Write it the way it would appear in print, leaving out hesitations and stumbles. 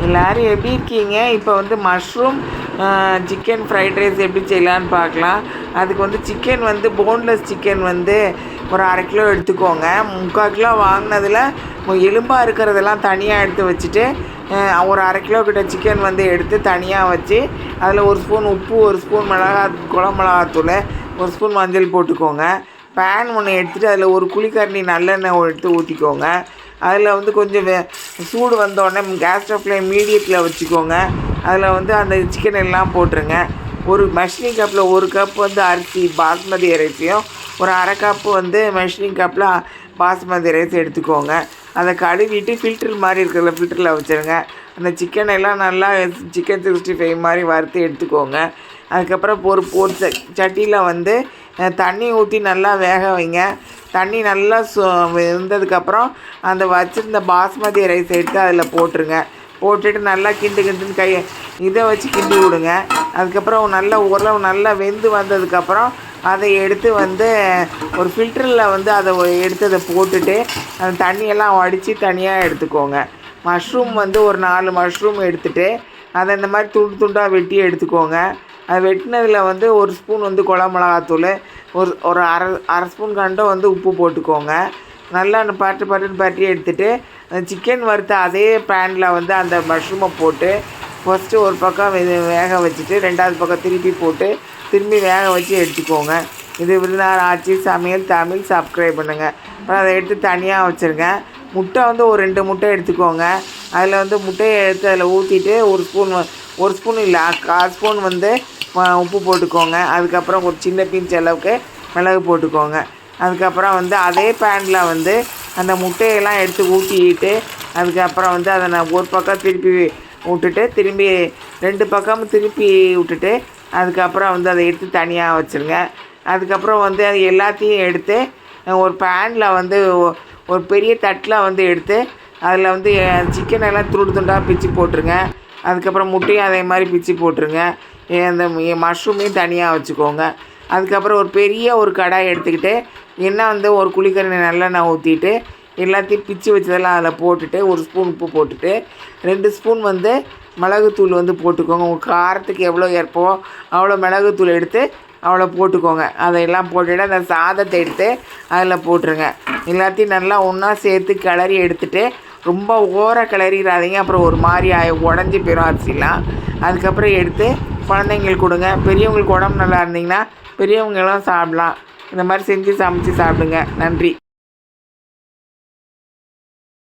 எல்லோரும் எப்படி இருக்கீங்க? இப்போ வந்து மஷ்ரூம் சிக்கன் ஃப்ரைட் ரைஸ் எப்படி செய்யலான்னு பார்க்கலாம். அதுக்கு வந்து சிக்கன் வந்து போன்லெஸ் சிக்கன் வந்து ஒரு 1/2 கிலோ எடுத்துக்கோங்க. 3/4 கிலோ வாங்கினதில் எலும்பாக இருக்கிறதெல்லாம் தனியாக எடுத்து வச்சுட்டு ஒரு 1/2 கிலோ கிட்ட சிக்கன் வந்து எடுத்து தனியாக வச்சு அதில் 1 ஸ்பூன் உப்பு, 1 ஸ்பூன் குழம்பு மிளகாத்தூள், 1 ஸ்பூன் மஞ்சள் போட்டுக்கோங்க. பேன் ஒன்று எடுத்துகிட்டு அதில் ஒரு குழிக்கரண்டி நல்லெண்ணெய் எடுத்து ஊற்றிக்கோங்க. அதில் வந்து கொஞ்சம் சூடு வந்தோடனே கேஸ் ஸ்டவ் ஃப்ளேம் மீடியத்தில் வச்சுக்கோங்க. அதில் வந்து அந்த சிக்கன் எல்லாம் போட்டுருங்க. ஒரு மெஷரிங் கப்பில் 1 கப் வந்து அரிசி பாஸ்மதி ரைஸையும், ஒரு 1/2 கப்பு வந்து மெஷரிங் கப்பில் பாஸ்மதி ரைஸ் எடுத்துக்கோங்க. அதை கழுவிட்டு ஃபில்டர் மாதிரி இருக்கிற ஃபில்டரில் வச்சுருங்க. அந்த சிக்கன் எல்லாம் நல்லா சிக்கன் 65 மாதிரி வறுத்து எடுத்துக்கோங்க. அதுக்கப்புறம் ஒரு சட்டியில் வந்து தண்ணி ஊற்றி நல்லா வேக வைங்க. தண்ணி நல்லா வெந்ததுக்கப்புறம் அந்த வச்சுருந்த பாஸ்மதி ரைஸ் எடுத்து அதில் போட்டுருங்க. போட்டுட்டு நல்லா கிண்டுன்னு இதை வச்சு கிண்டி விடுங்க. அதுக்கப்புறம் நல்லா ஓரளவு நல்லா வெந்து வந்ததுக்கப்புறம் அதை எடுத்து வந்து ஒரு ஃபில்டரில் வந்து அதை எடுத்து அதை போட்டுட்டு அந்த தண்ணியெல்லாம் வடித்து தனியாக எடுத்துக்கோங்க. மஷ்ரூம் வந்து ஒரு 4 மஷ்ரூம் எடுத்துகிட்டு அதை இந்த மாதிரி துண்டாக வெட்டி எடுத்துக்கோங்க. அது வெட்டினதில் வந்து 1 ஸ்பூன் வந்து குழம்பு மிளகாத்தூள், ஒரு அரை ஸ்பூன் கண்டோ வந்து உப்பு போட்டுக்கோங்க. நல்லா அந்த பரட்டி எடுத்துகிட்டு அந்த சிக்கன் வறுத்த அதே பேனில் வந்து அந்த மஷ்ரூமை போட்டு ஃபஸ்ட்டு ஒரு பக்கம் வேக வச்சுட்டு 2வது பக்கம் திருப்பி போட்டு திரும்பி வேக வச்சு எடுத்துக்கோங்க. இது விருந்தார் ஆட்சி சமையல் தமிழ் சப்ஸ்கிரைப் பண்ணுங்கள். அப்புறம் அதை எடுத்து தனியாக வச்சுருங்க. முட்டை வந்து ஒரு 2 முட்டை எடுத்துக்கோங்க. அதில் வந்து முட்டையை எடுத்து அதில் ஊற்றிட்டு 1 ஸ்பூன் இல்லை 1/4 ஸ்பூன் வந்து உப்பு போட்டுக்கோங்க. அதுக்கப்புறம் ஒரு சின்ன பிஞ்ச் அளவுக்கு மிளகு போட்டுக்கோங்க. அதுக்கப்புறம் வந்து அதே பேனில் வந்து அந்த முட்டையெல்லாம் எடுத்து ஊற்றிட்டு அதுக்கப்புறம் வந்து அதை நான் ஒரு பக்கம் திருப்பி விட்டுட்டு திரும்பி 2 பக்கமும் திருப்பி விட்டுட்டு அதுக்கப்புறம் வந்து அதை எடுத்து தனியாக வச்சுருங்க. அதுக்கப்புறம் வந்து அது எல்லாத்தையும் எடுத்து ஒரு பேனில் வந்து ஒரு பெரிய தட்டில் வந்து எடுத்து அதில் வந்து சிக்கனெல்லாம் துண்டாக பிச்சு போட்டுருங்க. அதுக்கப்புறம் முட்டையும் அதே மாதிரி பிச்சு போட்டுருங்க. அந்த மஷ்ரூமையும் தனியாக வச்சுக்கோங்க. அதுக்கப்புறம் ஒரு பெரிய ஒரு கடாய் எடுத்துக்கிட்டு எண்ணெய் வந்து ஒரு குழிக்கரண்டி நல்லெண்ணெய் ஊற்றிட்டு எல்லாத்தையும் பிச்சு வச்சதெல்லாம் அதில் போட்டுட்டு 1 ஸ்பூன் உப்பு போட்டுட்டு 2 ஸ்பூன் வந்து மிளகுத்தூள் வந்து போட்டுக்கோங்க. உங்கள் காரத்துக்கு எவ்வளோ ஏற்போ அவ்வளோ மிளகுத்தூள் எடுத்து அவ்வளோ போட்டுக்கோங்க. அதையெல்லாம் போட்டுட்டு அந்த சாதத்தை எடுத்து அதில் போட்டுருங்க. எல்லாத்தையும் நல்லா ஒன்றா சேர்த்து கிளறி எடுத்துகிட்டு ரொம்ப ஓவராக கிளறிடாதீங்க. அப்புறம் ஒரு மாதிரி உடஞ்சி போயிடும் அரிசிலாம். அதுக்கப்புறம் எடுத்து குழந்தைங்களுக்கு கொடுங்க. பெரியவங்களுக்கு உடம்பு நல்லா இருந்தீங்கன்னா பெரியவங்களும் சாப்பிட்லாம். இந்த மாதிரி செஞ்சு சமைச்சு சாப்பிடுங்க. நன்றி.